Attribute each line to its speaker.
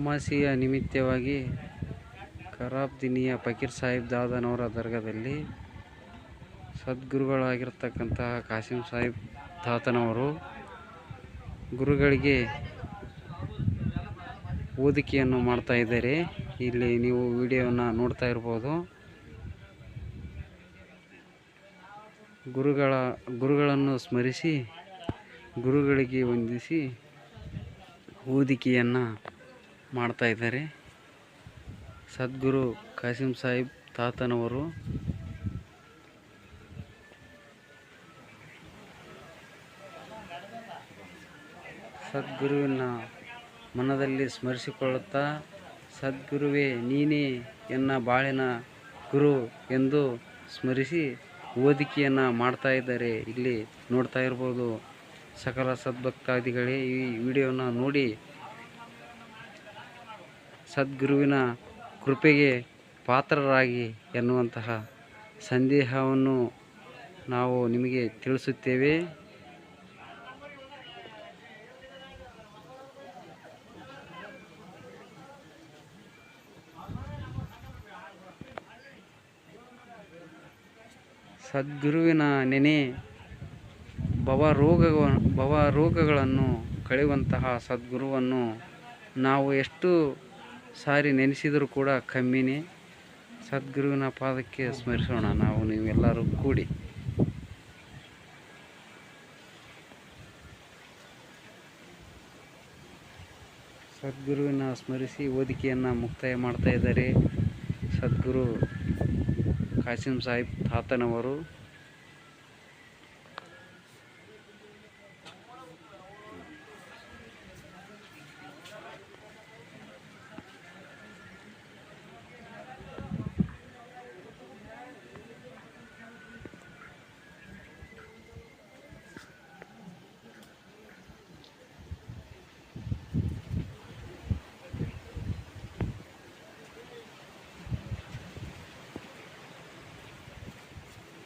Speaker 1: ಅಮಾವಾಸ್ಯೆಯ ನಿಮಿತ್ತವಾಗಿ ಖರಾಬ್ದಿನಿಯ ಫಕೀರ್ ಸಾಹಿಬ್ ದಾದಾನವರ ದರ್ಗಾದಲ್ಲಿ ಸದ್ಗುರುಗಳಾಗಿರ್ತಕ್ಕಂತಹ ಕಾಸಿಂ ಸಾಹಿಬ್ ತಾತನವರು ಗುರುಗಳಿಗೆ ಓದಿಕೆಯನ್ನು ಮಾಡ್ತಾ ಇದ್ದಾರೆ. ಇಲ್ಲಿ ನೀವು ವಿಡಿಯೋವನ್ನು ನೋಡ್ತಾ ಇರ್ಬೋದು. ಗುರುಗಳನ್ನು ಸ್ಮರಿಸಿ ಗುರುಗಳಿಗೆ ವಂದಿಸಿ ಓದಿಕೆಯನ್ನು ಮಾಡ್ತಾ ಇದ್ದಾರೆ. ಸದ್ಗುರು ಕಾಸಿಂ ಸಾಹಿಬ್ ತಾತನವರು ಸದ್ಗುರುವಿನ ಮನದಲ್ಲಿ ಸ್ಮರಿಸಿಕೊಳ್ಳುತ್ತಾ, ಸದ್ಗುರುವೇ ನೀನೇ ಎನ್ನ ಬಾಳಿನ ಗುರು ಎಂದು ಸ್ಮರಿಸಿ ಓದಿಕೆಯನ್ನು ಮಾಡ್ತಾ ಇದ್ದಾರೆ. ಇಲ್ಲಿ ನೋಡ್ತಾ ಇರ್ಬೋದು. ಸಕಲ ಸದ್ಭಕ್ತಾದಿಗಳೇ ಈ ವಿಡಿಯೋನ ನೋಡಿ ಸದ್ಗುರುವಿನ ಕೃಪೆಗೆ ಪಾತ್ರರಾಗಿ ಎನ್ನುವಂತಹ ಸಂದೇಹವನ್ನು ನಾವು ನಿಮಗೆ ತಿಳಿಸುತ್ತೇವೆ. ಸದ್ಗುರುವಿನ ನೆನೆ ಭವರೋಗಗಳನ್ನು ಕಳೆಯುವಂತಹ ಸದ್ಗುರುವನ್ನು ನಾವು ಎಷ್ಟು ಸಾರಿ ನೆನೆಸಿದರೂ ಕೂಡ ಕಮ್ಮಿನೇ. ಸದ್ಗುರುವಿನ ಪಾದಕ್ಕೆ ಸ್ಮರಿಸೋಣ ನಾವು ನೀವೆಲ್ಲರೂ ಕೂಡಿ. ಸದ್ಗುರುವಿನ ಸ್ಮರಿಸಿ ಓದಿಕೆಯನ್ನು ಮುಕ್ತಾಯ ಮಾಡ್ತಾ ಇದ್ದಾರೆ ಸದ್ಗುರು ಕಾಸಿಂ ಸಾಹಿಬ್ ತಾತನವರು.